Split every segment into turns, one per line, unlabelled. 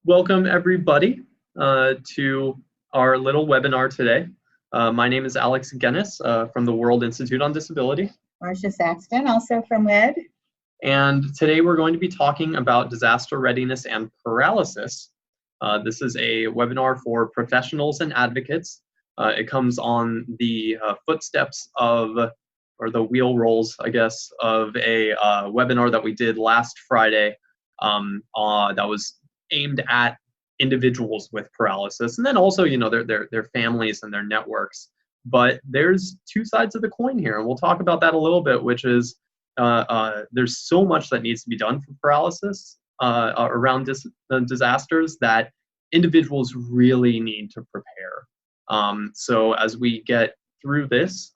Welcome everybody to our little webinar today. My name is Alex Guinness from the World Institute on Disability.
Marcia Saxton, also from WED.
And today we're going to be talking about disaster readiness and paralysis. This is a webinar for professionals and advocates. It comes on the footsteps of, or the wheel rolls, I guess, of a webinar that we did last Friday that was aimed at individuals with paralysis, and then also, you know, their families and their networks. But there's two sides of the coin here, and we'll talk about that a little bit, which is there's so much that needs to be done for paralysis around disasters that individuals really need to prepare. So as we get through this,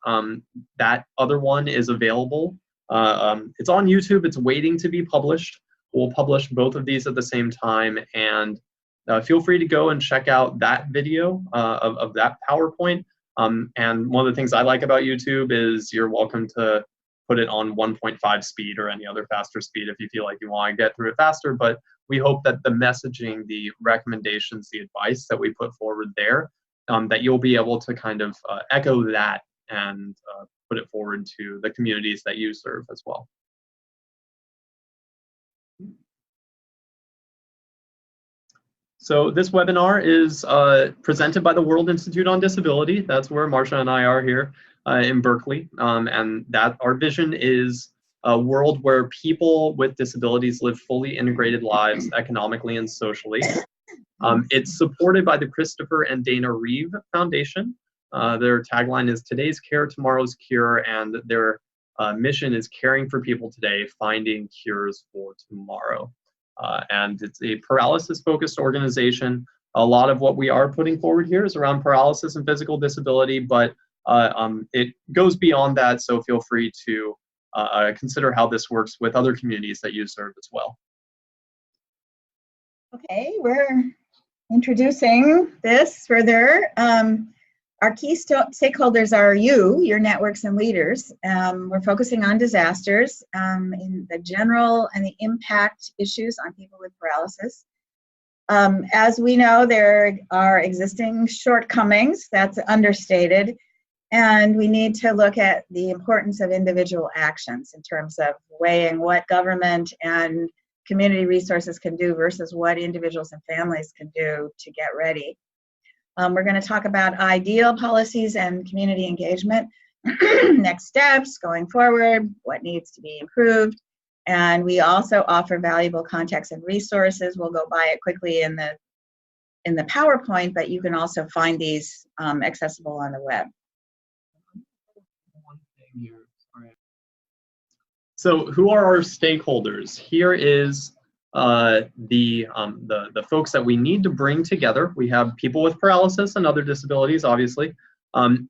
that other one is available. It's on YouTube. It's waiting to be published. We'll publish both of these at the same time, and feel free to go and check out that video of that PowerPoint. And one of the things I like about YouTube is you're welcome to put it on 1.5 speed or any other faster speed if you feel like you want to get through it faster. But we hope that the messaging, the recommendations, the advice that we put forward there, that you'll be able to kind of echo that and put it forward to the communities that you serve as well. So this webinar is presented by the World Institute on Disability. That's where Marcia and I are here in Berkeley. And that our vision is a world where people with disabilities live fully integrated lives economically and socially. It's supported by the Christopher and Dana Reeve Foundation. Their tagline is "Today's Care, Tomorrow's Cure," and their mission is caring for people today, finding cures for tomorrow. And it's a paralysis-focused organization. A lot of what we are putting forward here is around paralysis and physical disability, but it goes beyond that, so feel free to consider how this works with other communities that you serve as well.
Okay, we're introducing this further. Our key stakeholders are you, your networks and leaders. We're focusing on disasters in the general and the impact issues on people with paralysis. As we know, there are existing shortcomings, that's understated, and we need to look at the importance of individual actions in terms of weighing what government and community resources can do versus what individuals and families can do to get ready. We're going to talk about ideal policies and community engagement, next steps going forward, what needs to be improved, and we also offer valuable context and resources. We'll go by it quickly in the PowerPoint, but you can also find these accessible on the web.
So who are our stakeholders? Here is the folks that we need to bring together. We have people with paralysis and other disabilities, obviously,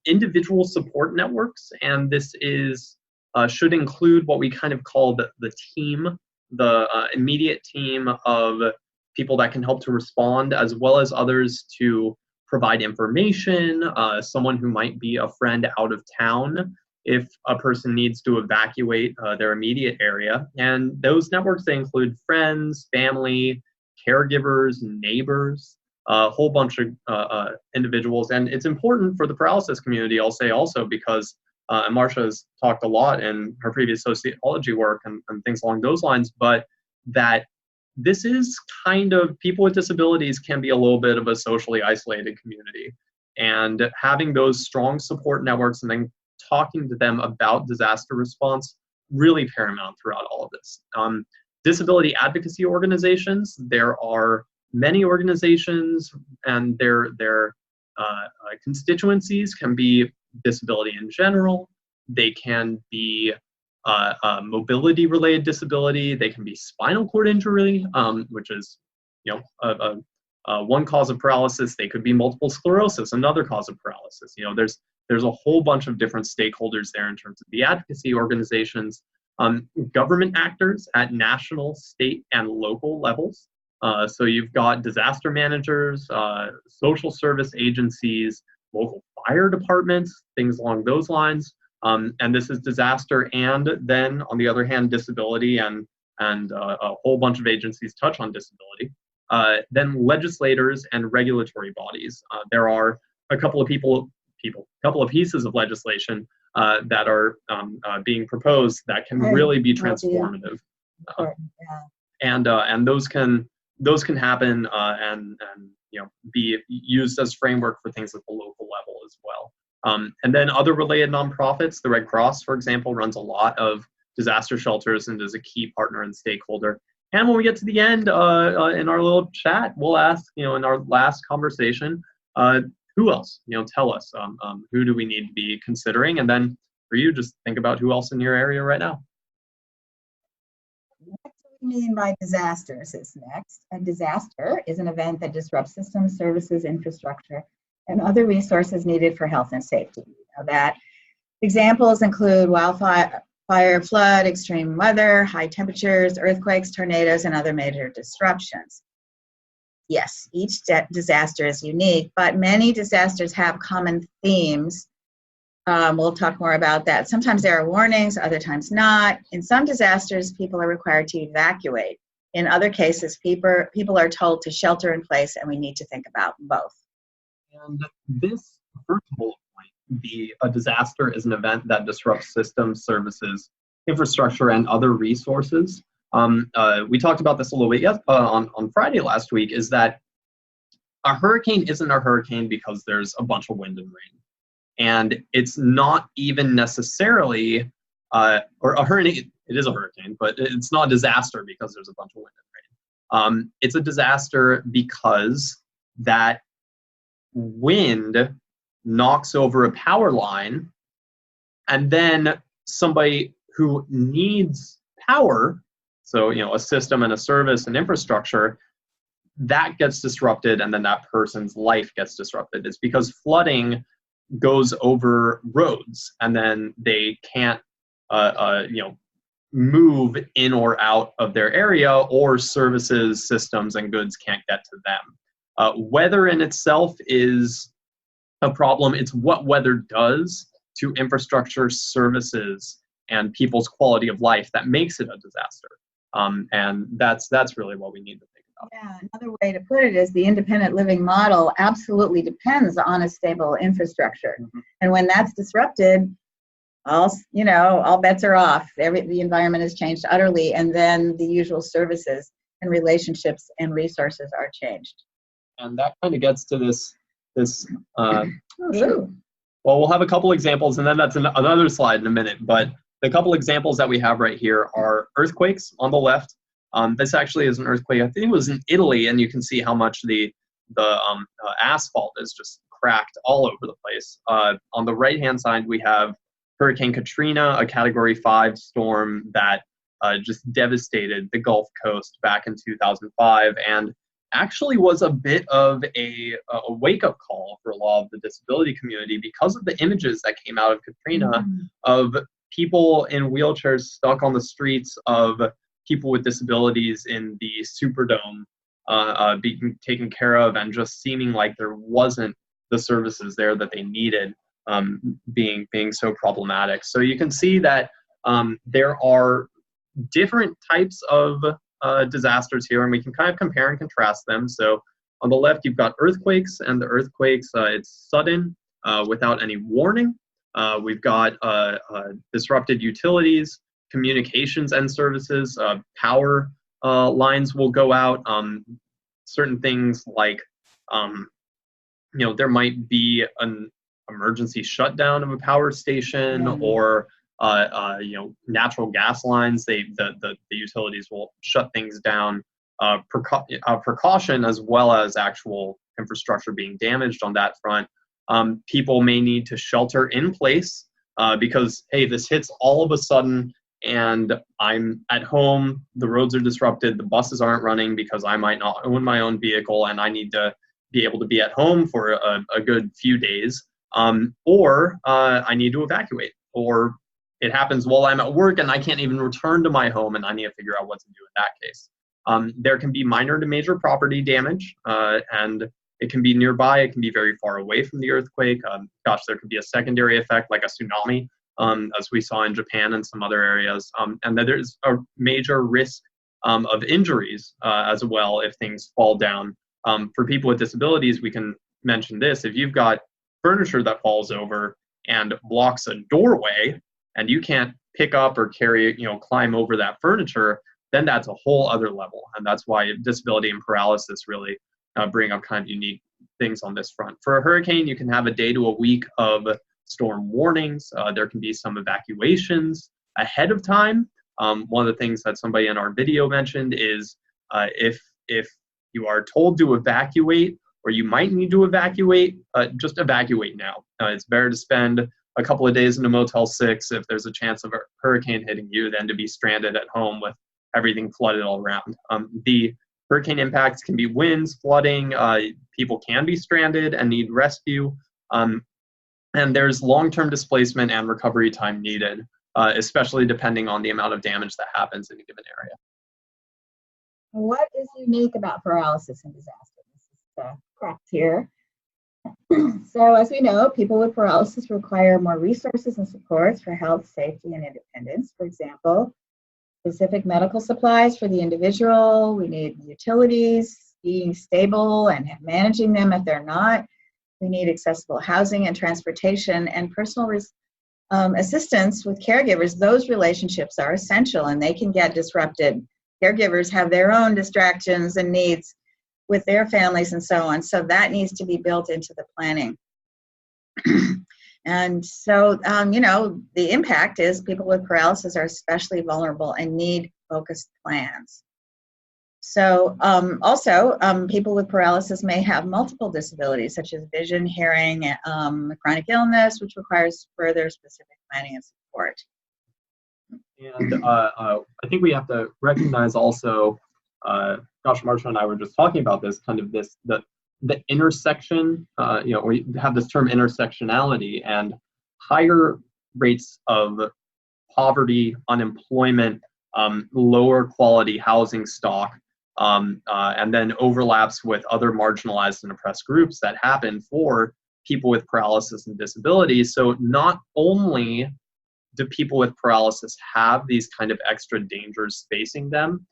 individual support networks, and this is should include what we kind of call the team, the immediate team of people that can help to respond, as well as others to provide information, someone who might be a friend out of town if a person needs to evacuate their immediate area. And those networks, they include friends, family, caregivers, neighbors, a whole bunch of individuals. And it's important for the paralysis community, I'll say also, because Marcia has talked a lot in her previous sociology work and things along those lines, but that this is kind of, people with disabilities can be a little bit of a socially isolated community. And having those strong support networks and then talking to them about disaster response, really paramount throughout all of this. Disability advocacy organizations, there are many organizations, and their constituencies can be disability in general, they can be mobility-related disability, they can be spinal cord injury, which is, you know, one cause of paralysis. They could be multiple sclerosis, another cause of paralysis. You know, there's a whole bunch of different stakeholders there in terms of the advocacy organizations, government actors at national, state, and local levels. So you've got disaster managers, social service agencies, local fire departments, things along those lines. And this is disaster, and then on the other hand, disability, and a whole bunch of agencies touch on disability. Then legislators and regulatory bodies. There are a couple of couple of pieces of legislation that are being proposed that can really be transformative. And those can happen and be used as framework for things at the local level as well. And then other related nonprofits, the Red Cross, for example, runs a lot of disaster shelters and is a key partner and stakeholder. And when we get to the end in our little chat, we'll ask, in our last conversation, who else? Tell us, who do we need to be considering? And then for you, just think about who else in your area right now.
What do we mean by disasters is next. A disaster is an event that disrupts systems, services, infrastructure, and other resources needed for health and safety. That examples include wildfire, flood, extreme weather, high temperatures, earthquakes, tornadoes, and other major disruptions. Yes, each disaster is unique, but many disasters have common themes. We'll talk more about that. Sometimes there are warnings, other times not. In some disasters, people are required to evacuate. In other cases, people are told to shelter in place, and we need to think about both.
And this first bullet point, a disaster is an event that disrupts systems, services, infrastructure, and other resources. We talked about this a little bit on Friday last week, is that a hurricane isn't a hurricane because there's a bunch of wind and rain. And it's not even necessarily, or a hurricane, it is a hurricane, but it's not a disaster because there's a bunch of wind and rain. It's a disaster because that wind knocks over a power line, and then somebody who needs power, so a system and a service and infrastructure, that gets disrupted, and then that person's life gets disrupted. It's because flooding goes over roads, and then they can't move in or out of their area, or services, systems, and goods can't get to them. Weather in itself is a problem. It's what weather does to infrastructure, services, and people's quality of life that makes it a disaster. And that's really what we need to think about.
Yeah, another way to put it is the independent living model absolutely depends on a stable infrastructure. Mm-hmm. And when that's disrupted, all bets are off. The environment has changed utterly, and then the usual services and relationships and resources are changed.
And that kind of gets to this. Well, we'll have a couple examples, and then that's another slide in a minute. But the couple examples that we have right here are earthquakes on the left. This actually is an earthquake. I think it was in Italy, and you can see how much the asphalt is just cracked all over the place. On the right-hand side, we have Hurricane Katrina, a Category 5 storm that just devastated the Gulf Coast back in 2005, and actually was a bit of a wake-up call for a lot of the disability community because of the images that came out of Katrina of people in wheelchairs stuck on the streets, of people with disabilities in the Superdome being taken care of, and just seeming like there wasn't the services there that they needed, being so problematic. So you can see that there are different types of disasters here, and we can kind of compare and contrast them. So on the left, you've got earthquakes, and the earthquakes, it's sudden, without any warning. We've got disrupted utilities, communications and services, power lines will go out. Certain things like, there might be an emergency shutdown of a power station, or natural gas lines. The utilities will shut things down. Precaution as well as actual infrastructure being damaged on that front. People may need to shelter in place because, hey, this hits all of a sudden, and I'm at home, the roads are disrupted, the buses aren't running because I might not own my own vehicle, and I need to be able to be at home for a good few days, or I need to evacuate, or it happens while I'm at work and I can't even return to my home, and I need to figure out what to do in that case. There can be minor to major property damage, and it can be nearby, it can be very far away from the earthquake. There could be a secondary effect like a tsunami, as we saw in Japan and some other areas. And then there's a major risk of injuries as well if things fall down. For people with disabilities, we can mention this. If you've got furniture that falls over and blocks a doorway and you can't pick up or carry, climb over that furniture, then that's a whole other level. And that's why disability and paralysis really bring up kind of unique things on this front. For a hurricane, you can have a day to a week of storm warnings. There can be some evacuations ahead of time. One of the things that somebody in our video mentioned is if you are told to evacuate or you might need to evacuate, just evacuate now. It's better to spend a couple of days in a Motel 6 if there's a chance of a hurricane hitting you than to be stranded at home with everything flooded all around. The hurricane impacts can be winds, flooding, people can be stranded and need rescue, and there's long-term displacement and recovery time needed, especially depending on the amount of damage that happens in a given area.
What is unique about paralysis and disaster? This is the crux here. So as we know, people with paralysis require more resources and supports for health, safety, and independence. For example, specific medical supplies for the individual. We need utilities, being stable and managing them if they're not. We need accessible housing and transportation and personal assistance with caregivers. Those relationships are essential and they can get disrupted. Caregivers have their own distractions and needs with their families and so on. So that needs to be built into the planning. And so, the impact is people with paralysis are especially vulnerable and need focused plans. So also, people with paralysis may have multiple disabilities, such as vision, hearing, chronic illness, which requires further specific planning and support.
And I think we have to recognize also, Josh, Marsha, and I were just talking about this, kind of the intersection, we have this term intersectionality, and higher rates of poverty, unemployment, lower quality housing stock, and then overlaps with other marginalized and oppressed groups that happen for people with paralysis and disabilities. So not only do people with paralysis have these kind of extra dangers facing them,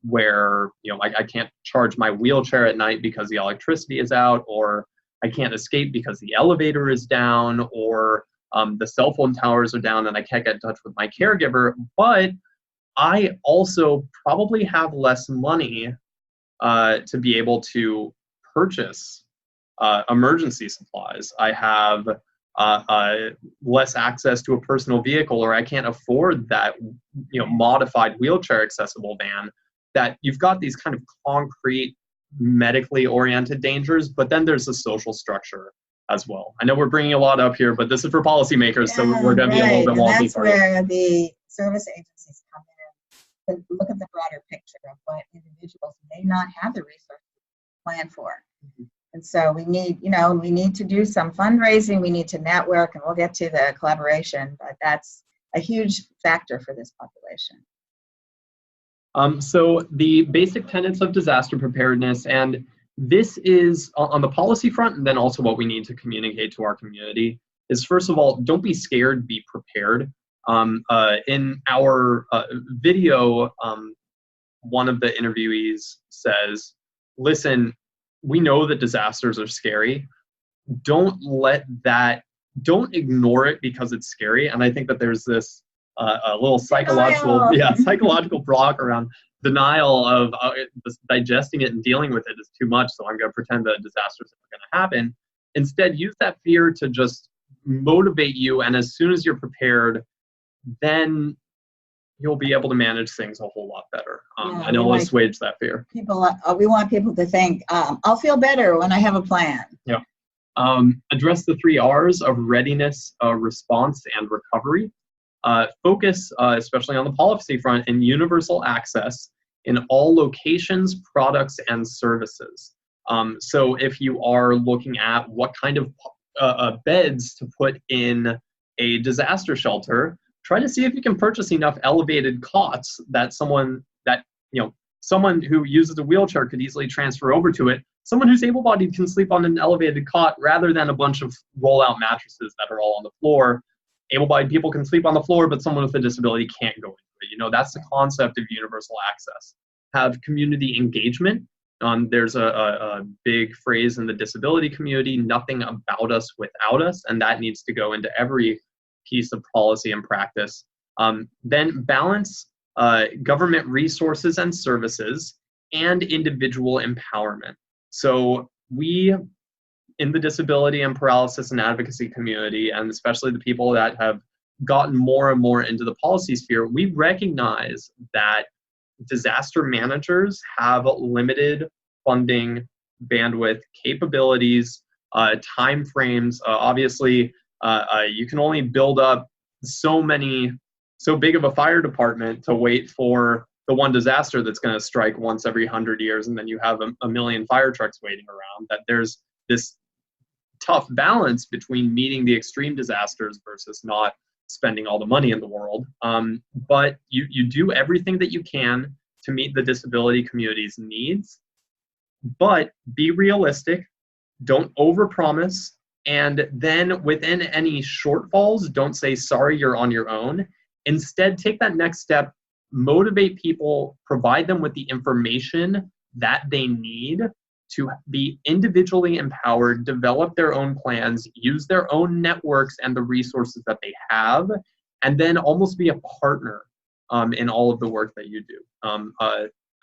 where I can't charge my wheelchair at night because the electricity is out, or I can't escape because the elevator is down, or the cell phone towers are down and I can't get in touch with my caregiver, but I also probably have less money to be able to purchase emergency supplies. I have less access to a personal vehicle, or I can't afford that modified wheelchair accessible van. That you've got these kind of concrete medically oriented dangers, but then there's the social structure as well. I know we're bringing a lot up here, but this is for policymakers, so we're going to be a little bit wonky.
That's where the service agencies come in and look at the broader picture of what individuals may not have the resources to plan for. Mm-hmm. And so we need to do some fundraising, we need to network, and we'll get to the collaboration, but that's a huge factor for this population.
So the basic tenets of disaster preparedness, and this is on the policy front, and then also what we need to communicate to our community, is first of all, don't be scared, be prepared. In our video, one of the interviewees says, listen, we know that disasters are scary. Don't ignore it because it's scary. And I think that there's this a little psychological block around denial of digesting it and dealing with it is too much. So I'm going to pretend that disasters are going to happen. Instead, use that fear to just motivate you. And as soon as you're prepared, then you'll be able to manage things a whole lot better. And it'll assuage that fear.
We want people to think, I'll feel better when I have a plan.
Yeah. Address the 3 R's of readiness, response, and recovery. Focus, especially on the policy front, in universal access in all locations, products, and services. So if you are looking at what kind of beds to put in a disaster shelter, try to see if you can purchase enough elevated cots that someone who uses a wheelchair could easily transfer over to it. Someone who's able-bodied can sleep on an elevated cot rather than a bunch of roll-out mattresses that are all on the floor. able-bodied people can sleep on the floor, but someone with a disability can't go into it. You know, that's the concept of universal access. Have community engagement. There's a big phrase in the disability community, nothing about us without us, and that needs to go into every piece of policy and practice. Then balance government resources and services and individual empowerment. So we, in the disability and paralysis and advocacy community, and especially the people that have gotten more and more into the policy sphere, we recognize that disaster managers have limited funding, bandwidth, capabilities, time frames. Obviously, you can only build up so big of a fire department to wait for the one disaster that's going to strike once every 100 years, and then you have a million fire trucks waiting around. That there's this tough balance between meeting the extreme disasters versus not spending all the money in the world. But you do everything that you can to meet the disability community's needs, but be realistic, don't overpromise, and then within any shortfalls, don't say, sorry, you're on your own. Instead, take that next step, motivate people, provide them with the information that they need to be individually empowered, develop their own plans, use their own networks and the resources that they have, and then almost be a partner in all of the work that you do.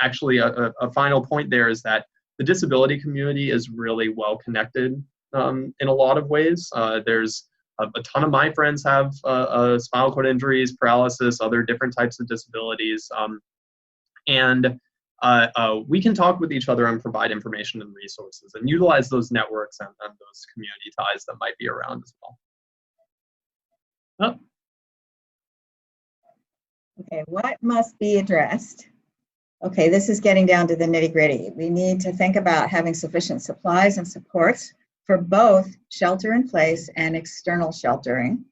Actually, a final point there is that the disability community is really well connected in a lot of ways. There's a ton of my friends have spinal cord injuries, paralysis, other different types of disabilities. And we can talk with each other and provide information and resources and utilize those networks and those community ties that might be around as well. Oh.
Okay, what must be addressed? Okay, this is getting down to the nitty-gritty. We need to think about having sufficient supplies and supports for both shelter in place and external sheltering.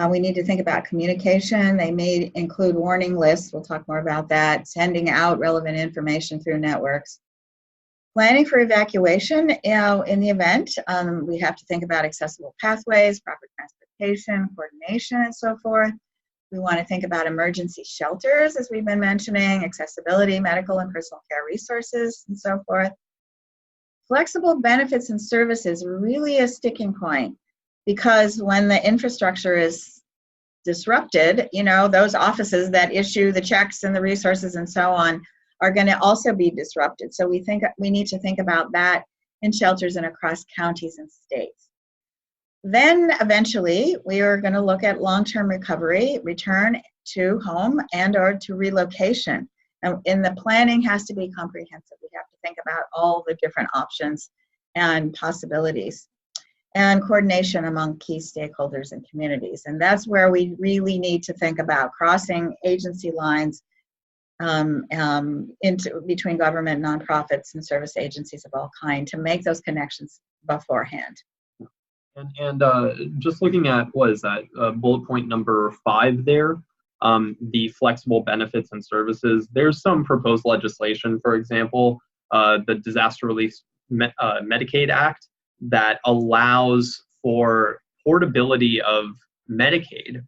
We need to think about communication. They may include warning lists. We'll talk more about that. Sending out relevant information through networks. Planning for evacuation. In the event, we have to think about accessible pathways, proper transportation, coordination, and so forth. We want to think about emergency shelters, as we've been mentioning, accessibility, medical and personal care resources, and so forth. Flexible benefits and services are really a sticking point, because when the infrastructure is disrupted, you know, those offices that issue the checks and the resources and so on are going to also be disrupted. So we need to think about that in shelters and across counties and states. Then eventually we are going to look at long-term recovery, return to home and or to relocation. And the planning has to be comprehensive. We have to think about all the different options and possibilities, and coordination among key stakeholders and communities. And that's where we really need to think about crossing agency lines between government, nonprofits, and service agencies of all kind to make those connections beforehand.
And just looking at, what is that, bullet point number 5 there, the flexible benefits and services. There's some proposed legislation, for example, the Disaster Relief Medicaid Act, that allows for portability of Medicaid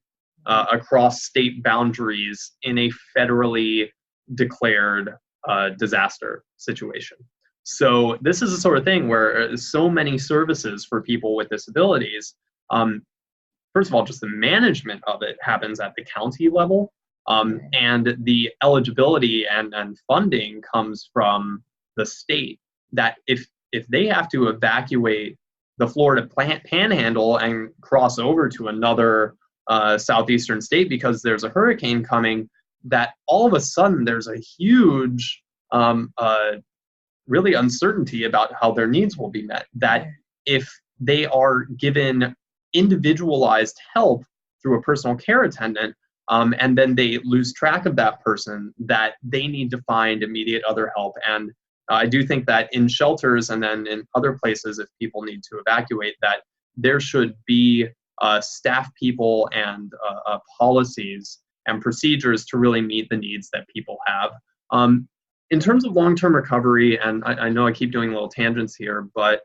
across state boundaries in a federally declared disaster situation. So this is the sort of thing where so many services for people with disabilities, first of all, just the management of it happens at the county level, and the eligibility and funding comes from the state. That if they have to evacuate the Florida panhandle and cross over to another southeastern state because there's a hurricane coming, that all of a sudden there's a huge really uncertainty about how their needs will be met. That if they are given individualized help through a personal care attendant, and then they lose track of that person, that they need to find immediate other help. And I do think that in shelters and then in other places, if people need to evacuate, that there should be staff people and policies and procedures to really meet the needs that people have. In terms of long-term recovery, and I know I keep doing little tangents here, but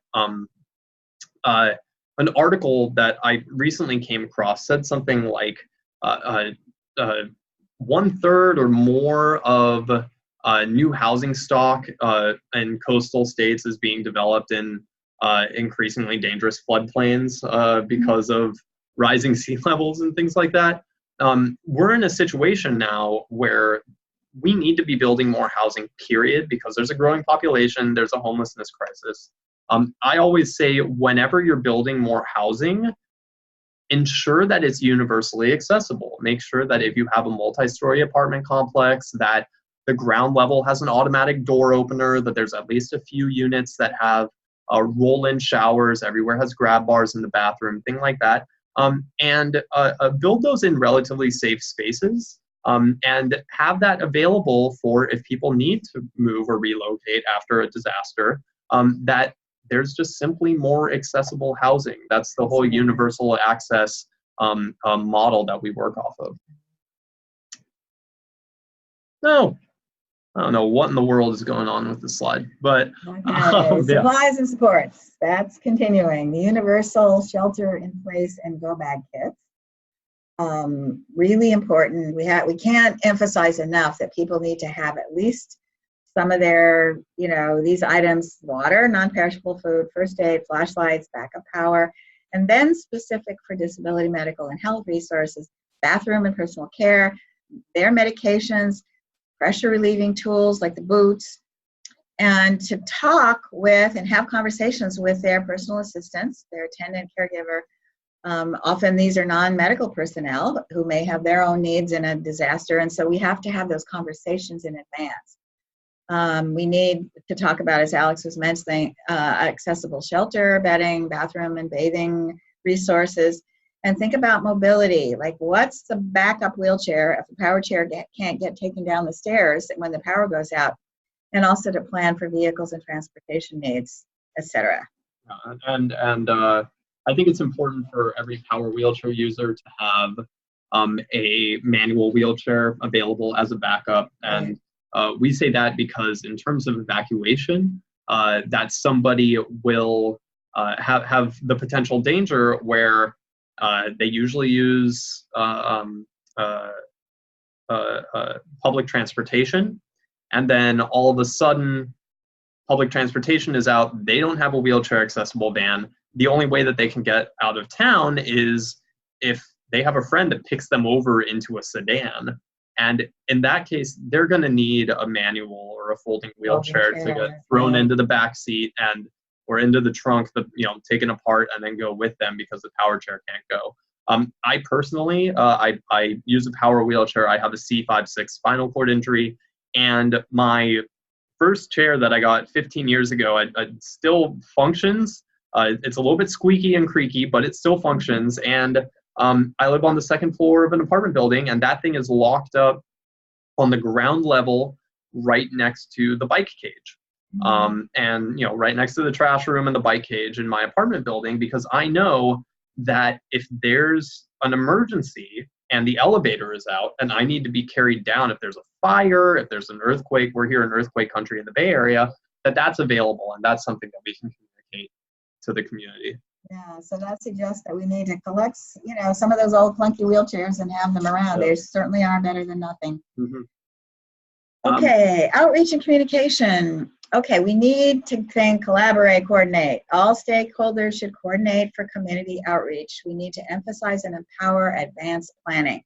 an article that I recently came across said something like 1/3 or more of new housing stock in coastal states is being developed in increasingly dangerous floodplains because of rising sea levels and things like that. We're in a situation now where we need to be building more housing, period, because there's a growing population, there's a homelessness crisis. I always say, whenever you're building more housing, ensure that it's universally accessible. Make sure that if you have a multi-story apartment complex, that the ground level has an automatic door opener, that there's at least a few units that have roll-in showers, everywhere has grab bars in the bathroom, thing like that. And build those in relatively safe spaces, and have that available for if people need to move or relocate after a disaster, that there's just simply more accessible housing. That's the whole universal access model that we work off of. No, I don't know what in the world is going on with the slide, but
okay. Supplies and supports. That's continuing. The universal shelter in place and go bag kits. Really important. We can't emphasize enough that people need to have at least some of their, these items: water, non-perishable food, first aid, flashlights, backup power, and then specific for disability, medical, and health resources, bathroom and personal care, their medications, pressure relieving tools like the boots, and to talk with and have conversations with their personal assistants, their attendant caregiver. Often these are non-medical personnel who may have their own needs in a disaster, and so we have to have those conversations in advance. We need to talk about, as Alex was mentioning, accessible shelter, bedding, bathroom and bathing resources, and think about mobility. Like, what's the backup wheelchair if the power chair can't get taken down the stairs when the power goes out? And also to plan for vehicles and transportation needs, etc.
And I think it's important for every power wheelchair user to have a manual wheelchair available as a backup. And we say that because in terms of evacuation, that somebody will have the potential danger where they usually use public transportation, and then all of a sudden public transportation is out, they don't have a wheelchair accessible van. The only way that they can get out of town is if they have a friend that picks them over into a sedan. And in that case, they're going to need a manual or a folding wheelchair to get thrown into the back seat or into the trunk, taken apart and then go with them because the power chair can't go. I personally, I use a power wheelchair. I have a C5-6 spinal cord injury, and my first chair that I got 15 years ago, it still functions. It's a little bit squeaky and creaky, but it still functions. And I live on the second floor of an apartment building, and that thing is locked up on the ground level right next to the bike cage. And right next to the trash room and the bike cage in my apartment building, because I know that if there's an emergency and the elevator is out and I need to be carried down, if there's a fire, if there's an earthquake, we're here in earthquake country in the Bay Area, that's available, and that's something that we can communicate to the community.
Yeah, so that suggests that we need to collect, some of those old clunky wheelchairs and have them around. They certainly are better than nothing. Okay, outreach and communication. Okay, we need to think, collaborate, coordinate. All stakeholders should coordinate for community outreach. We need to emphasize and empower advanced planning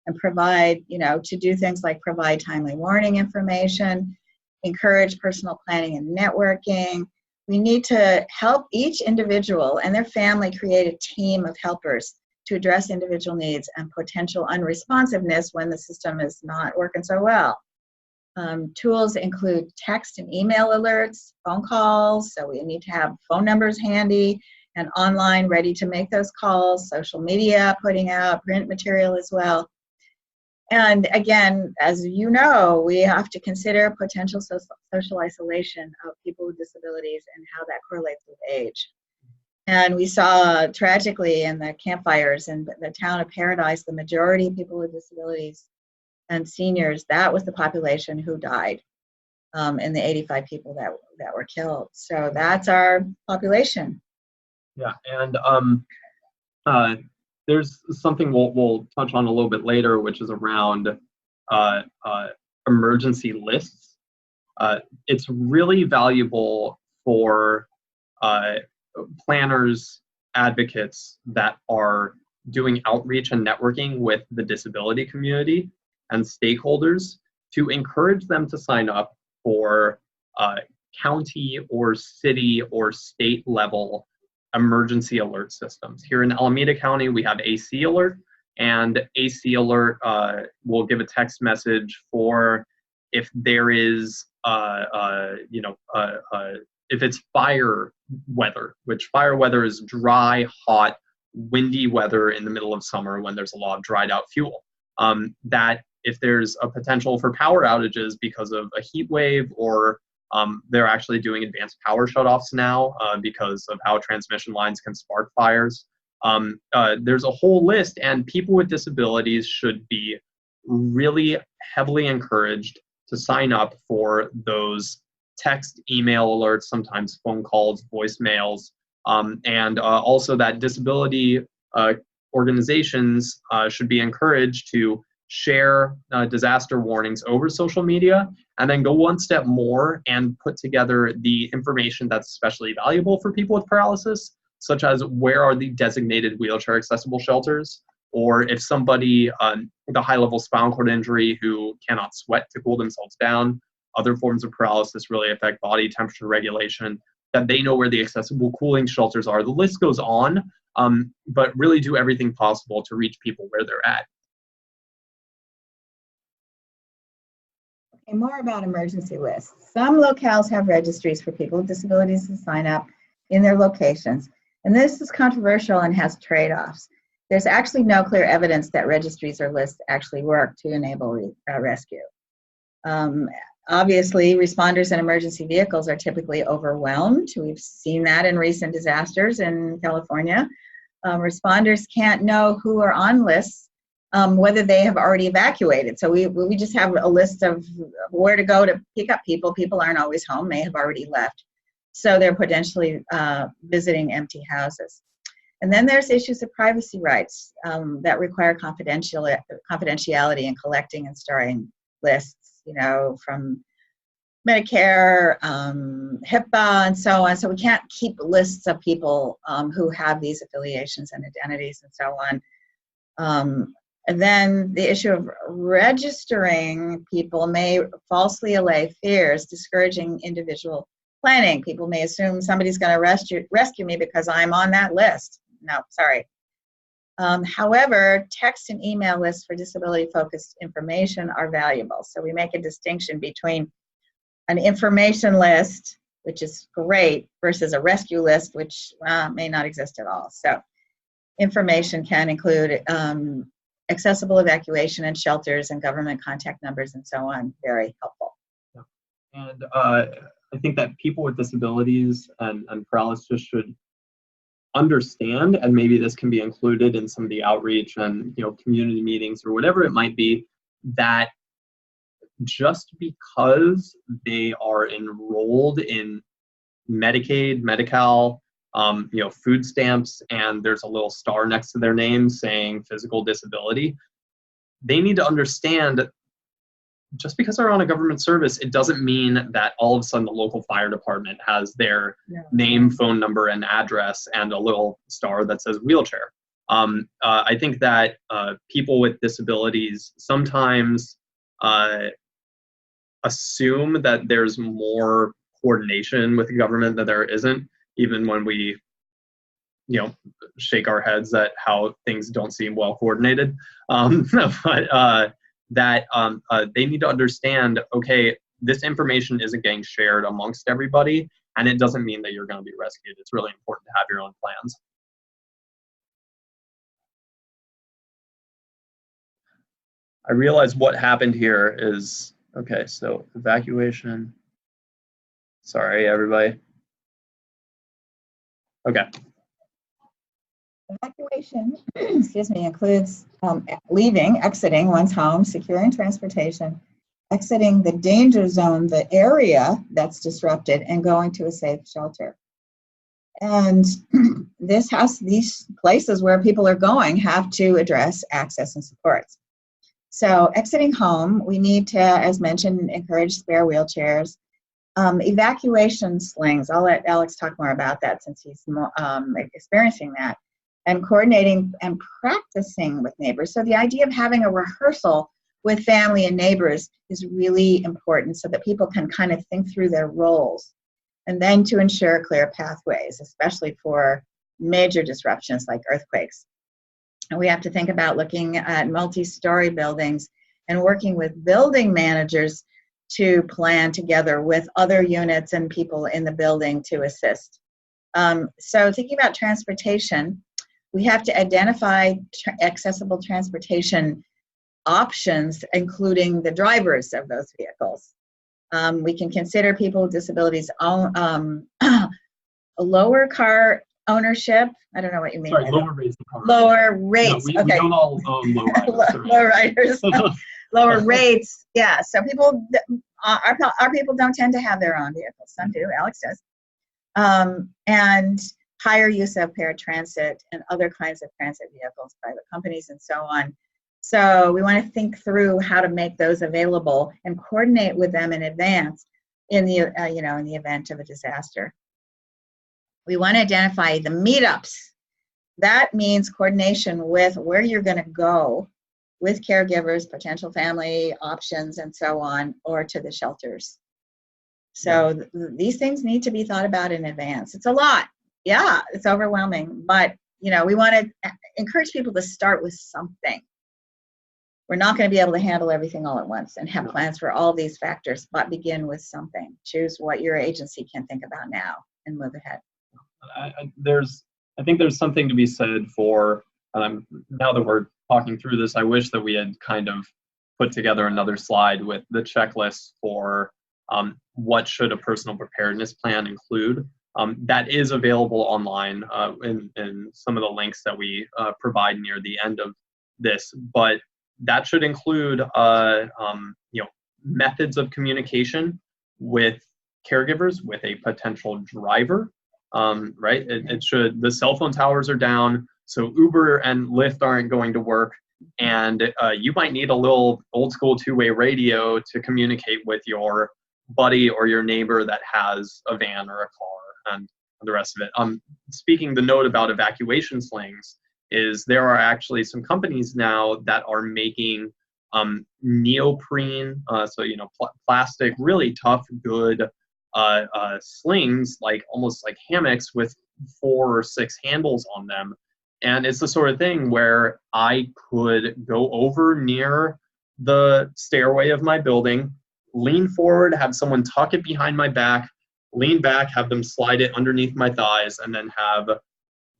and provide, to do things like provide timely warning information, encourage personal planning and networking. We need to help each individual and their family create a team of helpers to address individual needs and potential unresponsiveness when the system is not working so well. Tools include text and email alerts, phone calls, so we need to have phone numbers handy and online ready to make those calls, social media, putting out print material as well. And again, as you know, we have to consider potential social isolation of people with disabilities and how that correlates with age. And we saw tragically in the campfires in the town of Paradise, the majority of people with disabilities and seniors, that was the population who died in the 85 people that were killed. So that's our population.
Yeah, and there's something we'll touch on a little bit later, which is around emergency lists. It's really valuable for planners, advocates that are doing outreach and networking with the disability community and stakeholders to encourage them to sign up for county or city or state level emergency alert systems. Here in Alameda County, we have AC Alert, and AC Alert will give a text message for if there is, if it's fire weather, which fire weather is dry, hot, windy weather in the middle of summer when there's a lot of dried out fuel. That if there's a potential for power outages because of a heat wave, or they're actually doing advanced power shutoffs now because of how transmission lines can spark fires. There's a whole list, and people with disabilities should be really heavily encouraged to sign up for those text, email alerts, sometimes phone calls, voicemails, and also that disability organizations should be encouraged to share disaster warnings over social media, and then go one step more and put together the information that's especially valuable for people with paralysis, such as where are the designated wheelchair accessible shelters, or if somebody with a high-level spinal cord injury who cannot sweat to cool themselves down, other forms of paralysis really affect body temperature regulation, that they know where the accessible cooling shelters are. The list goes on, but really do everything possible to reach people where they're at.
Okay, more about emergency lists. Some locales have registries for people with disabilities to sign up in their locations, and this is controversial and has trade-offs. There's actually no clear evidence that registries or lists actually work to enable rescue. Obviously, responders and emergency vehicles are typically overwhelmed. We've seen that in recent disasters in California. Responders can't know who are on lists, whether they have already evacuated. So we just have a list of where to go to pick up people. People aren't always home, may have already left. So they're potentially visiting empty houses. And then there's issues of privacy rights that require confidentiality in collecting and storing lists, you know, from Medicare, HIPAA, and so on. So we can't keep lists of people who have these affiliations and identities and so on. And then the issue of registering people may falsely allay fears, discouraging individual planning. People may assume somebody's going to rescue me because I'm on that list. No, sorry. However, text and email lists for disability-focused information are valuable. So we make a distinction between an information list, which is great, versus a rescue list, which may not exist at all. So information can include accessible evacuation and shelters and government contact numbers and so on. Very helpful.
Yeah. And I think that people with disabilities and paralysis should understand, and maybe this can be included in some of the outreach and community meetings or whatever it might be, that just because they are enrolled in Medicaid, Medi-Cal, food stamps, and there's a little star next to their name saying physical disability, they need to understand just because they're on a government service, it doesn't mean that all of a sudden the local fire department has their name, phone number, and address, and a little star that says wheelchair. I think that people with disabilities sometimes assume that there's more coordination with the government that there isn't, even when we shake our heads at how things don't seem well coordinated. But they need to understand, okay, this information isn't getting shared amongst everybody, and it doesn't mean that you're going to be rescued. It's really important to have your own plans. I realize what happened here is, okay, so evacuation. Sorry, everybody. Okay.
Evacuation, excuse me, includes exiting one's home, securing transportation, exiting the danger zone, the area that's disrupted, and going to a safe shelter. And these places where people are going have to address access and supports. So exiting home, we need to, as mentioned, encourage spare wheelchairs. Evacuation slings, I'll let Alex talk more about that since he's more, experiencing that. And coordinating and practicing with neighbors. So the idea of having a rehearsal with family and neighbors is really important so that people can kind of think through their roles. And then to ensure clear pathways, especially for major disruptions like earthquakes. And we have to think about looking at multi-story buildings and working with building managers to plan together with other units and people in the building to assist. So thinking about transportation, we have to identify accessible transportation options, including the drivers of those vehicles. We can consider people with disabilities lower car ownership. I don't know what you mean.
Sorry, lower rates of car
lower rates.
No, we don't all own low riders.
Low riders. Lower rates. Yeah. So people, our people don't tend to have their own vehicles. Some do. Alex does. And higher use of paratransit and other kinds of transit vehicles, private companies, and so on. So we want to think through how to make those available and coordinate with them in advance in the in the event of a disaster. We want to identify the meetups. That means coordination with where you're going to go with caregivers, potential family options, and so on, or to the shelters. So these things need to be thought about in advance. It's a lot. Yeah, it's overwhelming, but we want to encourage people to start with something. We're not going to be able to handle everything all at once and have plans for all these factors, but begin with something. Choose what your agency can think about now and move ahead.
I think there's something to be said for, now that we're talking through this, I wish that we had kind of put together another slide with the checklist for what should a personal preparedness plan include. That is available online in some of the links that we provide near the end of this, but that should include methods of communication with caregivers, with a potential driver, right? It should, the cell phone towers are down, so Uber and Lyft aren't going to work, and you might need a little old school two-way radio to communicate with your buddy or your neighbor that has a van or a car and the rest of it. Speaking the note about evacuation slings is there are actually some companies now that are making neoprene, plastic, really tough, good slings, like almost like hammocks with 4 or 6 handles on them. And it's the sort of thing where I could go over near the stairway of my building, lean forward, have someone tuck it behind my back, lean back, have them slide it underneath my thighs, and then have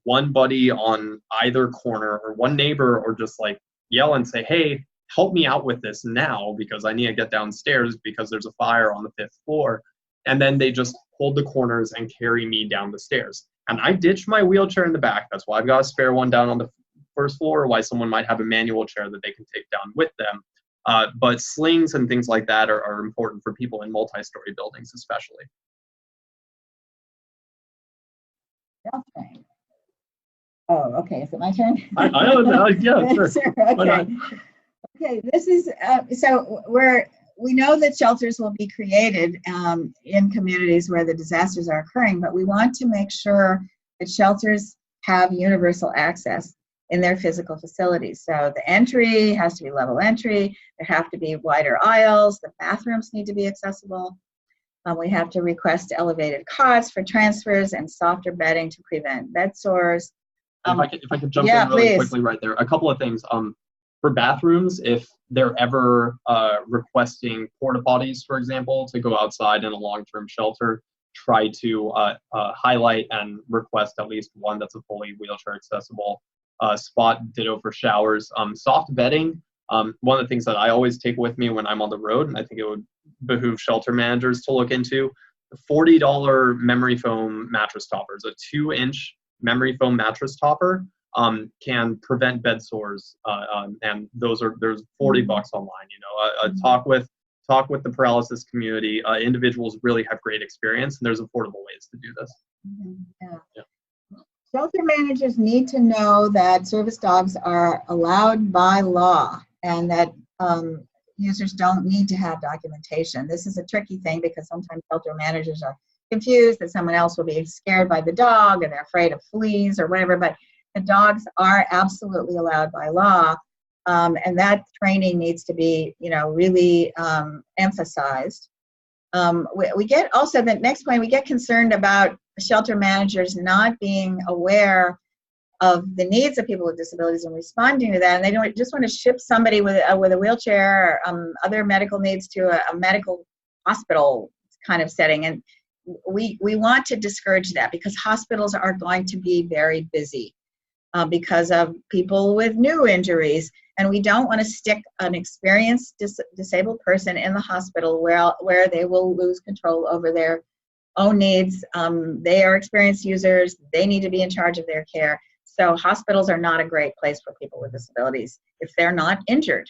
one buddy on either corner or one neighbor, or just like yell and say, hey, help me out with this now because I need to get downstairs because there's a fire on the 5th floor. And then they just hold the corners and carry me down the stairs. And I ditched my wheelchair in the back. That's why I've got a spare one down on the 1st floor, why someone might have a manual chair that they can take down with them. But slings and things like that are important for people in multi-story buildings, especially.
Okay. Oh, okay. Is it my turn?
I don't know. Yeah, sure.
Sure. Okay. Okay. This is so we know that shelters will be created in communities where the disasters are occurring, but we want to make sure that shelters have universal access in their physical facilities. So the entry has to be level entry. There have to be wider aisles. The bathrooms need to be accessible. We have to request elevated cots for transfers and softer bedding to prevent bed sores.
If I could jump in really quickly right there. A couple of things. For bathrooms, if they're ever requesting porta potties, for example, to go outside in a long-term shelter, try to highlight and request at least one that's a fully wheelchair accessible spot. Ditto for showers. Soft bedding. One of the things that I always take with me when I'm on the road, and I think it would behoove shelter managers to look into, $40 memory foam mattress toppers. A 2-inch memory foam mattress topper can prevent bed sores, and there's $40 online. Talk with the paralysis community. Individuals really have great experience, and there's affordable ways to do this.
Yeah.
Yeah.
Shelter managers need to know that service dogs are allowed by law and that users don't need to have documentation. This is a tricky thing because sometimes shelter managers are confused that someone else will be scared by the dog and they're afraid of fleas or whatever, but the dogs are absolutely allowed by law. And that training needs to be, really emphasized. We get also, the next point, we get concerned about shelter managers not being aware of the needs of people with disabilities and responding to that, and they don't just want to ship somebody with a wheelchair or other medical needs to a medical hospital kind of setting. And we want to discourage that because hospitals are going to be very busy because of people with new injuries. And we don't want to stick an experienced disabled person in the hospital where they will lose control over their own needs. They are experienced users. They need to be in charge of their care. So hospitals are not a great place for people with disabilities if they're not injured.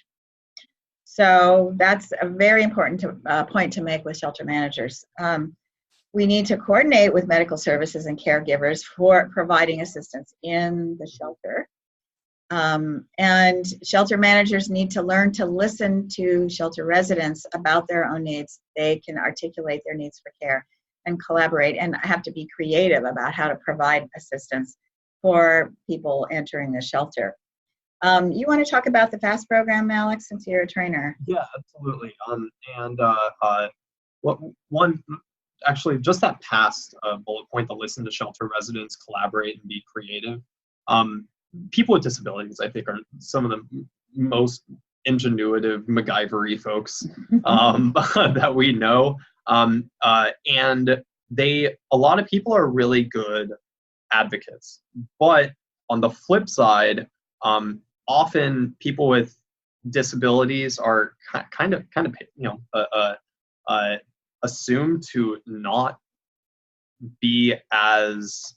So that's a very important point to make with shelter managers. We need to coordinate with medical services and caregivers for providing assistance in the shelter. And shelter managers need to learn to listen to shelter residents about their own needs. They can articulate their needs for care and collaborate and have to be creative about how to provide assistance for people entering the shelter. You want to talk about the FAST program, Alex, since you're a trainer?
Yeah, absolutely. Actually, just that past bullet point, the listen to shelter residents, collaborate, and be creative. People with disabilities, I think, are some of the most ingenuitive MacGyver-y folks that we know. And a lot of people are really good advocates. But on the flip side, often people with disabilities are kind of assumed to not be as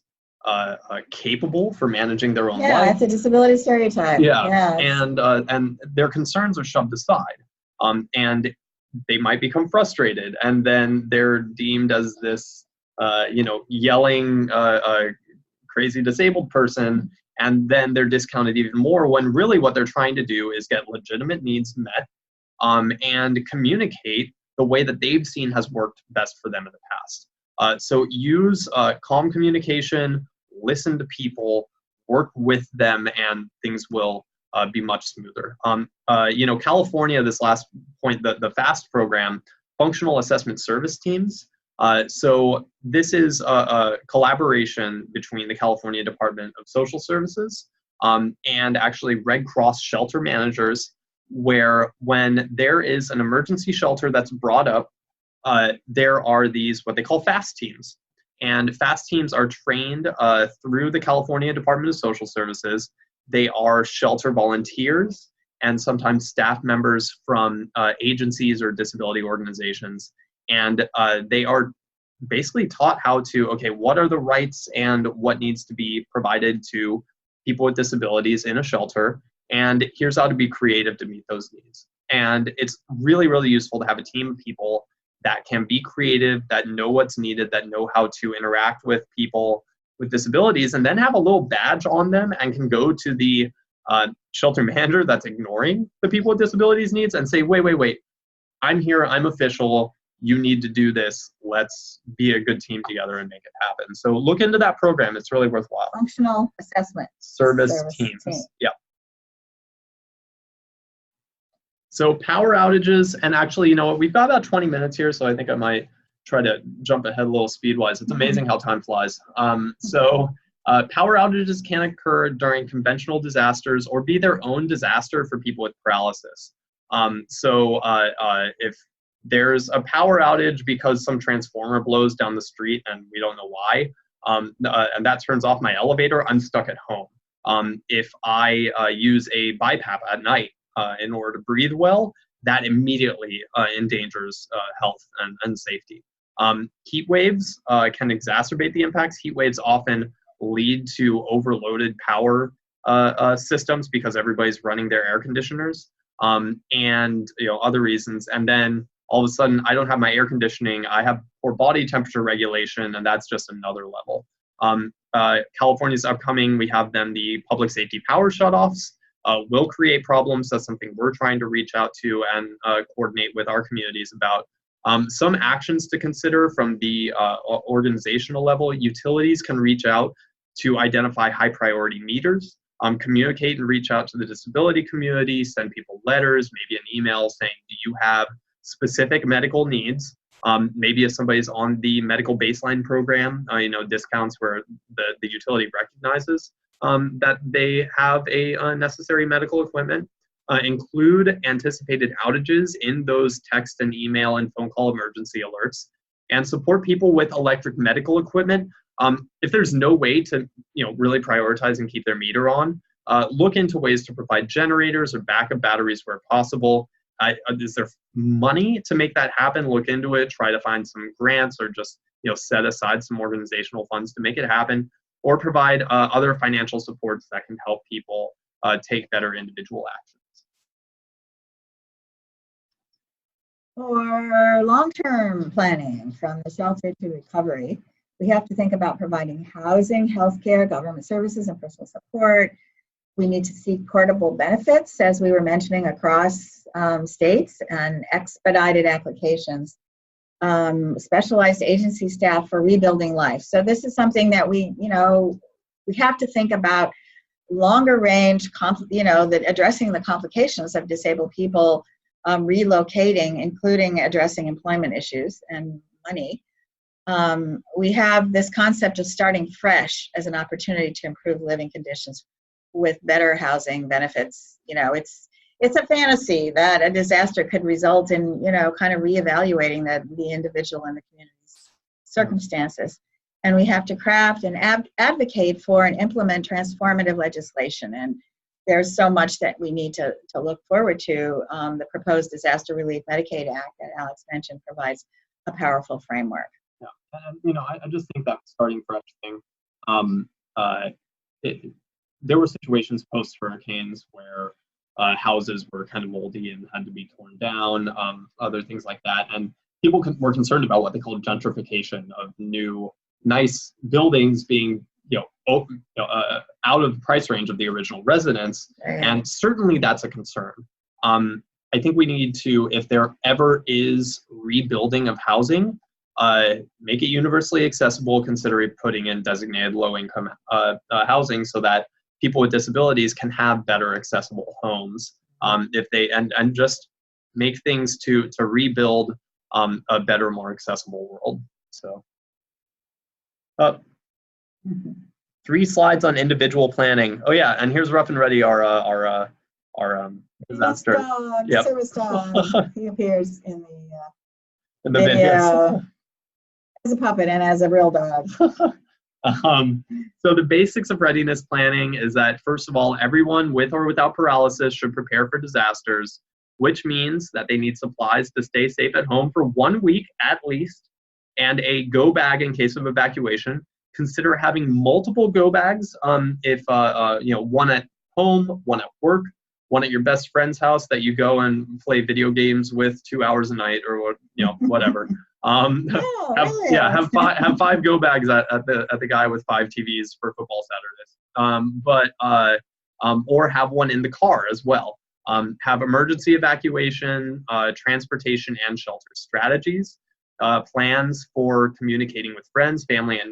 capable for managing their own life.
Yeah, it's a disability stereotype.
Yeah. And their concerns are shoved aside. And they might become frustrated, and then they're deemed as this, yelling, crazy disabled person, and then they're discounted even more when really what they're trying to do is get legitimate needs met and communicate the way that they've seen has worked best for them in the past. So use calm communication, listen to people, work with them, and things will be much smoother. California, this last point, the FAST program, functional assessment service teams. So this is a collaboration between the California Department of Social Services and actually Red Cross shelter managers, where when there is an emergency shelter that's brought up, there are these what they call FAST teams. And FAST teams are trained through the California Department of Social Services. They are shelter volunteers and sometimes staff members from agencies or disability organizations. And they are basically taught how to, what are the rights and what needs to be provided to people with disabilities in a shelter. And here's how to be creative to meet those needs. And it's really, really useful to have a team of people that can be creative, that know what's needed, that know how to interact with people with disabilities, and then have a little badge on them and can go to the shelter manager that's ignoring the people with disabilities needs and say, wait, I'm here, I'm official, you need to do this, let's be a good team together and make it happen. So look into that program, it's really worthwhile.
Functional assessment.
Service teams. Yeah. So power outages, and actually, you know what, we've got about 20 minutes here, so I think I might try to jump ahead a little speed-wise. It's amazing how time flies. Power outages can occur during conventional disasters or be their own disaster for people with paralysis. If there's a power outage because some transformer blows down the street and we don't know why, and that turns off my elevator, I'm stuck at home. If I use a BiPAP at night in order to breathe well, that immediately endangers health and safety. Heat waves can exacerbate the impacts. Heat waves often lead to overloaded power systems because everybody's running their air conditioners and other reasons. And then all of a sudden I don't have my air conditioning, I have poor body temperature regulation, and that's just another level. California's upcoming, we have then the public safety power shutoffs, will create problems. That's something we're trying to reach out to and coordinate with our communities about. Some actions to consider from the organizational level: utilities can reach out to identify high priority meters, communicate and reach out to the disability community, send people letters, maybe an email saying, do you have specific medical needs? Maybe if somebody's on the medical baseline program, discounts where the utility recognizes that they have a necessary medical equipment. Include anticipated outages in those text and email and phone call emergency alerts, and support people with electric medical equipment. If there's no way to really prioritize and keep their meter on, look into ways to provide generators or backup batteries where possible. Is there money to make that happen? Look into it. Try to find some grants or just set aside some organizational funds to make it happen, or provide other financial supports that can help people take better individual actions.
For long-term planning from the shelter to recovery, we have to think about providing housing, healthcare, government services, and personal support. We need to seek portable benefits, as we were mentioning, across states, and expedited applications, specialized agency staff for rebuilding life. So this is something that we have to think about longer range, that addressing the complications of disabled people relocating, including addressing employment issues and money. We have this concept of starting fresh as an opportunity to improve living conditions with better housing benefits. It's a fantasy that a disaster could result in, kind of reevaluating the individual and the community's circumstances. And we have to craft and advocate for and implement transformative legislation. And there's so much that we need to look forward to. The proposed Disaster Relief Medicaid Act that Alex mentioned provides a powerful framework.
Yeah, I just think that starting fresh thing. There were situations post hurricanes where houses were kind of moldy and had to be torn down, other things like that, and people were concerned about what they called gentrification of new, nice buildings being out of the price range of the original residents, and certainly that's a concern. I think we need to, if there ever is rebuilding of housing, make it universally accessible, consider putting in designated low-income housing so that people with disabilities can have better accessible homes, if they and just make things to rebuild a better, more accessible world. So 3 slides on individual planning. Oh yeah, and here's Rough and Ready, our disaster.
Yep. Service dog. He appears in the
video. Yes.
As a puppet and as a real dog.
So the basics of readiness planning is that, first of all, everyone with or without paralysis should prepare for disasters, which means that they need supplies to stay safe at home for 1 week at least, and a go bag in case of evacuation. Consider having multiple go bags, if one at home, one at work, one at your best friend's house that you go and play video games with 2 hours a night, or whatever. Have 5 go bags at the guy with 5 TVs for football Saturdays. Or have one in the car as well. Have emergency evacuation, transportation and shelter strategies, plans for communicating with friends, family, and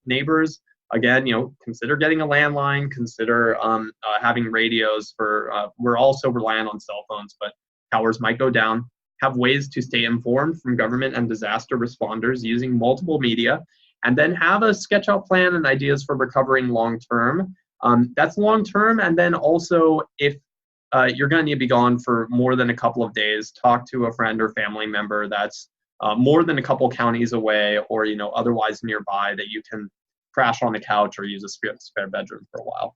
neighbors. Again, consider getting a landline. Consider having radios for. We're also reliant on cell phones, but towers might go down. Have ways to stay informed from government and disaster responders using multiple media, and then have a sketch out plan and ideas for recovering long term. That's long term, and then also if you're going to need to be gone for more than a couple of days, talk to a friend or family member that's more than a couple counties away, or otherwise nearby, that you can crash on the couch or use a spare bedroom for a while.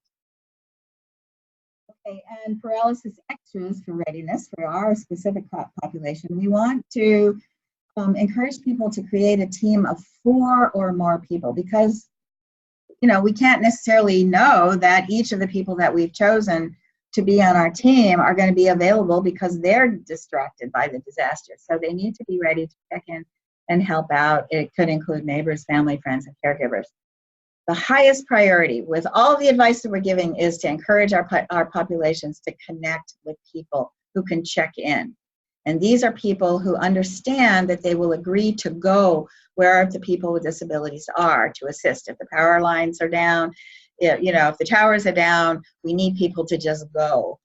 Okay, and paralysis extras for readiness for our specific population. We want to encourage people to create a team of 4 or more people, because we can't necessarily know that each of the people that we've chosen to be on our team are going to be available because they're distracted by the disaster. So they need to be ready to check in and help out. It could include neighbors, family, friends, and caregivers. The highest priority with all the advice that we're giving is to encourage our populations to connect with people who can check in. And these are people who understand that they will agree to go where the people with disabilities are to assist. If the power lines are down, if the towers are down, we need people to just go.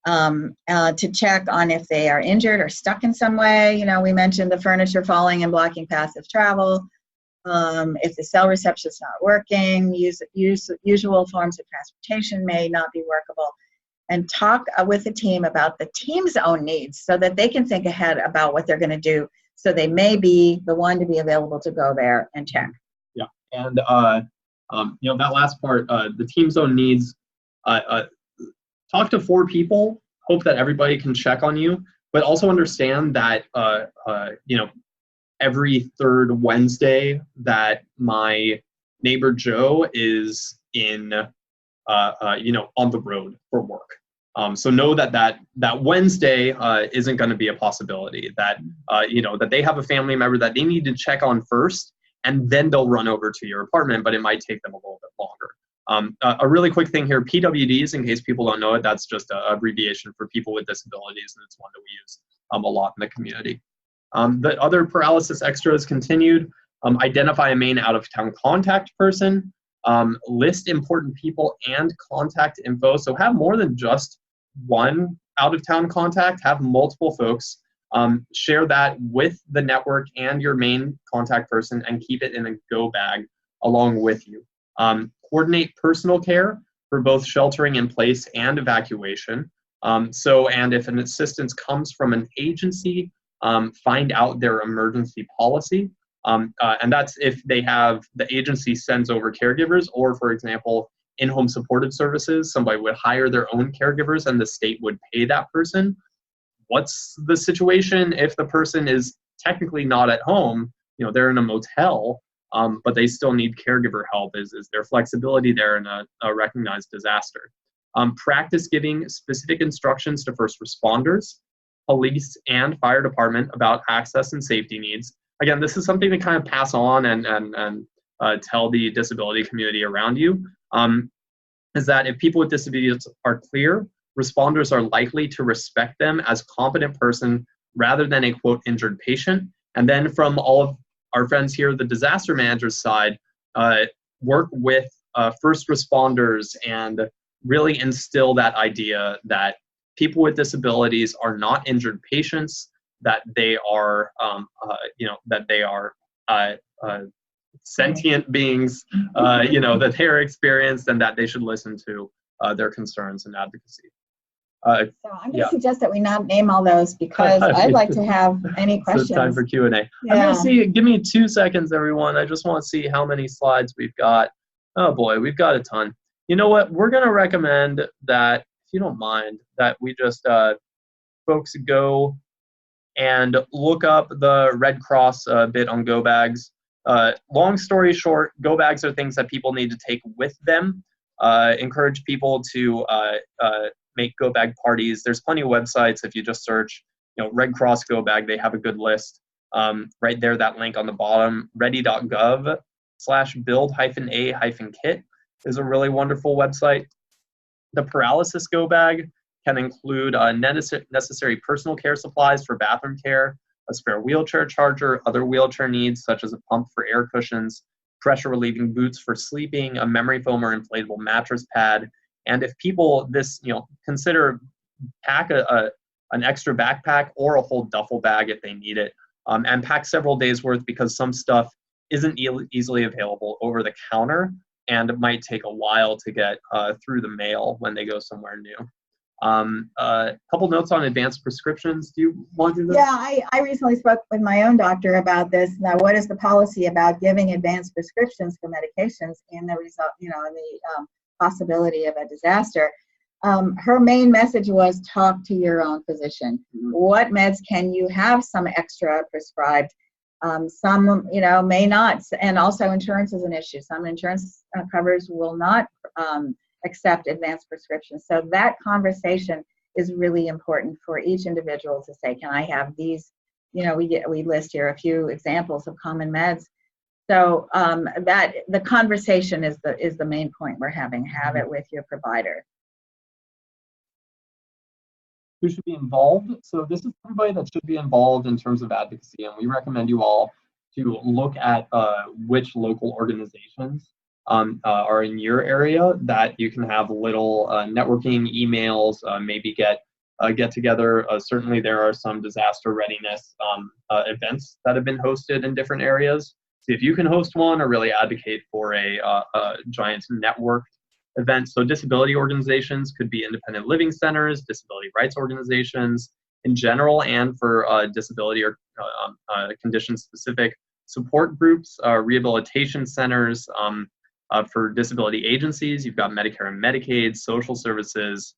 To check on if they are injured or stuck in some way. We mentioned the furniture falling and blocking paths of travel. If the cell reception is not working, usual forms of transportation may not be workable. And talk with the team about the team's own needs so that they can think ahead about what they're going to do. So they may be the one to be available to go there and check.
Yeah, and that last part, the team's own needs. Talk to 4 people. Hope that everybody can check on you, but also understand that every third Wednesday that my neighbor Joe is in on the road for work. So know that Wednesday isn't going to be a possibility. That that they have a family member that they need to check on first, and then they'll run over to your apartment, but it might take them a little bit longer. A really quick thing here, PWDs, in case people don't know it, that's just an abbreviation for people with disabilities, and it's one that we use a lot in the community. The other paralysis extras continued. Identify a main out-of-town contact person. List important people and contact info. So have more than just one out-of-town contact. Have multiple folks. Share that with the network and your main contact person and keep it in a go bag along with you. Coordinate personal care for both sheltering in place and evacuation. And if an assistance comes from an agency, find out their emergency policy. And that's if the agency sends over caregivers, or for example, in-home supportive services, somebody would hire their own caregivers and the state would pay that person. What's the situation if the person is technically not at home? They're in a motel, but they still need caregiver help. Is there flexibility there in a recognized disaster? Practice giving specific instructions to first responders, police, and fire department about access and safety needs. Again, this is something to kind of pass on and tell the disability community around you, is that if people with disabilities are clear, responders are likely to respect them as competent person rather than a, quote, injured patient. And then from all of our friends here, the disaster managers side, work with first responders and really instill that idea that people with disabilities are not injured patients, that they are, sentient beings, that they're experienced, and that they should listen to their concerns and advocacy.
So I'm going to suggest that we not name all those because I'd like to have any questions.
So time for Q&A.
Yeah.
I'm going to see, give me 2 seconds, everyone. I just want to see how many slides we've got. Oh boy, we've got a ton. You know what? We're going to recommend that, if you don't mind, that we just, folks go and look up the Red Cross bit on go bags. Long story short, go bags are things that people need to take with them. Encourage people to make go bag parties. There's plenty of websites. If you just search, Red Cross go bag, they have a good list. Right there, that link on the bottom, ready.gov/build-a-kit is a really wonderful website. The Paralysis go bag can include necessary personal care supplies for bathroom care, a spare wheelchair charger, other wheelchair needs such as a pump for air cushions, pressure relieving boots for sleeping, a memory foam or inflatable mattress pad. And if people consider pack an extra backpack or a whole duffel bag if they need it, and pack several days worth because some stuff isn't easily available over the counter and it might take a while to get through the mail when they go somewhere new. A couple notes on advanced prescriptions. Do you want to do this?
Yeah, I recently spoke with my own doctor about this. Now, what is the policy about giving advanced prescriptions for medications in the result, in the possibility of a disaster? Her main message was talk to your own physician. Mm-hmm. What meds can you have some extra prescribed? Some, may not. And also insurance is an issue. Some insurance covers will not accept advanced prescriptions. So that conversation is really important for each individual to say, can I have these? You know, we list here a few examples of common meds. So that the conversation is the main point we're having. Have it with your provider.
Who should be involved? So this is everybody that should be involved in terms of advocacy, and we recommend you all to look at which local organizations are in your area that you can have little networking emails, maybe get together. Certainly there are some disaster readiness events that have been hosted in different areas. See if you can host one or really advocate for a giant networked event. So disability organizations could be independent living centers, disability rights organizations in general, and for disability or condition-specific support groups, rehabilitation centers. For disability agencies, you've got Medicare and Medicaid, social services,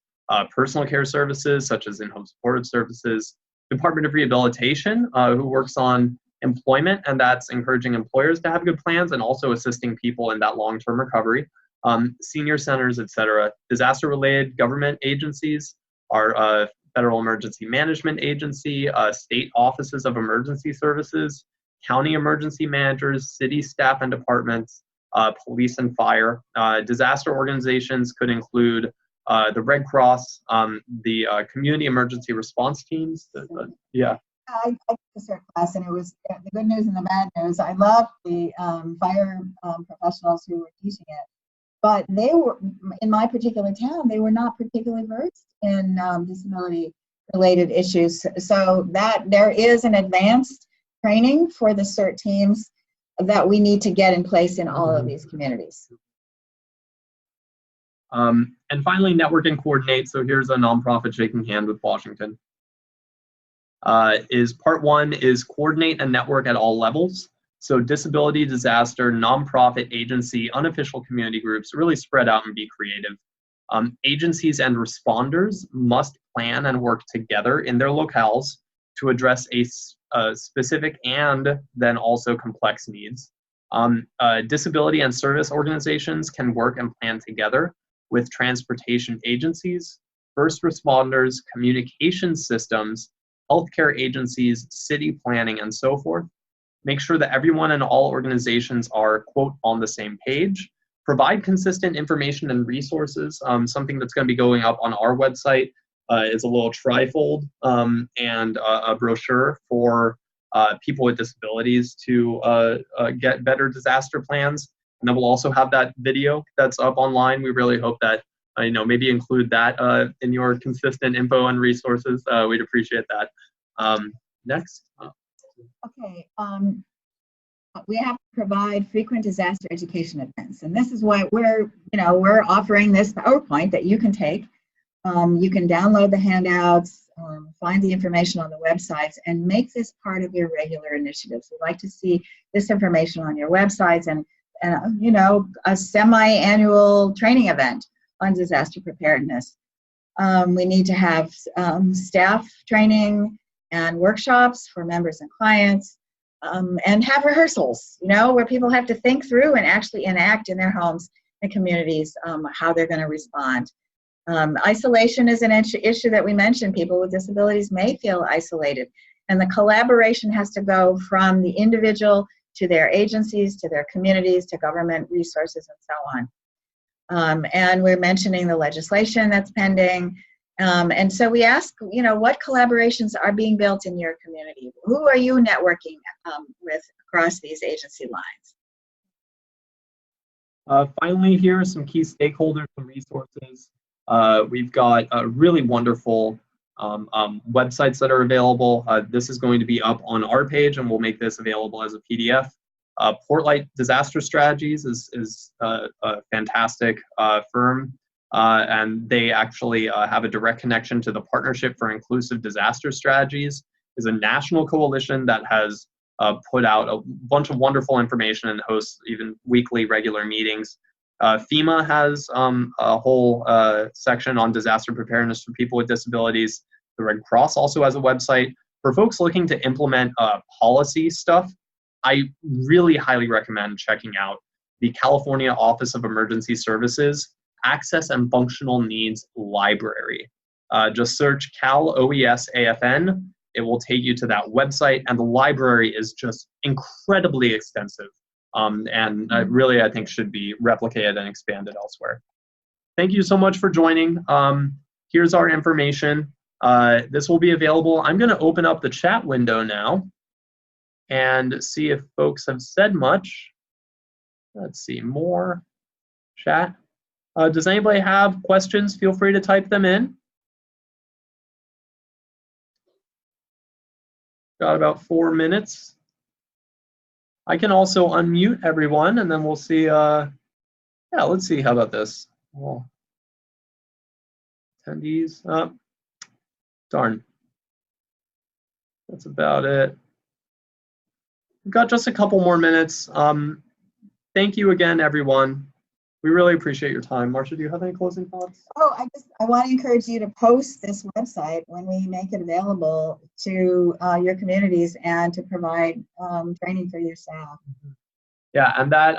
personal care services such as in-home supportive services, Department of Rehabilitation, who works on employment, and that's encouraging employers to have good plans and also assisting people in that long-term recovery. Senior centers, etc. Disaster-related government agencies are Federal Emergency Management Agency, state offices of emergency services, county emergency managers, city staff and departments, police and fire. Disaster organizations could include the Red Cross, the community emergency response teams. Yeah.
I took a cert class, and it was the good news and the bad news. I loved the fire professionals who were teaching it, but they were, in my particular town, they were not particularly versed in disability-related issues. So that there is an advanced training for the CERT teams that we need to get in place in all of these communities.
And finally, network and coordinate. So here's a nonprofit shaking hand with Washington. Part one is coordinate and network at all levels. So disability, disaster, nonprofit, agency, unofficial community groups, really spread out and be creative. Agencies and responders must plan and work together in their locales to address a specific and then also complex needs. Disability and service organizations can work and plan together with transportation agencies, first responders, communication systems, healthcare agencies, city planning, and so forth. Make sure that everyone and all organizations are, quote, on the same page. Provide consistent information and resources. Something that's going to be going up on our website is a little trifold and a brochure for people with disabilities to get better disaster plans. And then we'll also have that video that's up online. We really hope that, maybe include that in your consistent info and resources. We'd appreciate that. Next.
Okay. We have to provide frequent disaster education events, and this is why we're offering this PowerPoint that you can take. You can download the handouts, find the information on the websites, and make this part of your regular initiatives. We'd like to see this information on your websites and a semi-annual training event on disaster preparedness. We need to have staff training and workshops for members and clients, and have rehearsals, where people have to think through and actually enact in their homes and communities how they're going to respond. Isolation is an issue that we mentioned. People with disabilities may feel isolated, and the collaboration has to go from the individual to their agencies, to their communities, to government resources, and so on. And we're mentioning the legislation that's pending. And so we ask, what collaborations are being built in your community? Who are you networking with across these agency lines?
Finally, here are some key stakeholders and resources. We've got really wonderful websites that are available. This is going to be up on our page, and we'll make this available as a PDF. Portlight Disaster Strategies is a fantastic firm. And they actually have a direct connection to the Partnership for Inclusive Disaster Strategies. Is a national coalition that has put out a bunch of wonderful information and hosts even weekly regular meetings. FEMA has a whole section on disaster preparedness for people with disabilities. The Red Cross also has a website. For folks looking to implement policy stuff, I really highly recommend checking out the California Office of Emergency Services Access and Functional Needs Library. Just search Cal OES AFN. It will take you to that website, and the library is just incredibly extensive, and really, I think, should be replicated and expanded elsewhere. Thank you so much for joining. Here's our information. This will be available. I'm going to open up the chat window now and see if folks have said much. Let's see, more chat. Does anybody have questions? Feel free to type them in. Got about 4 minutes. I can also unmute everyone, and then we'll see. Yeah, let's see. How about this? Well, attendees. Darn. That's about it. We've got just a couple more minutes. Thank you again, everyone. We really appreciate your time. Marcia, do you have any closing thoughts?
Oh, I want to encourage you to post this website when we make it available to your communities and to provide training for your staff.
Yeah, and that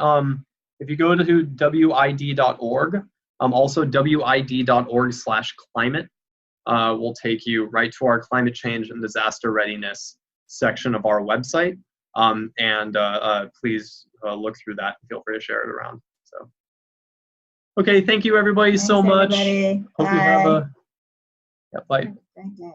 if you go to wid.org, also wid.org/climate will take you right to our climate change and disaster readiness section of our website. Please look through that and feel free to share it around. So, okay, thank you everybody so much.
Everybody.
Hope you have a bye.
Great day.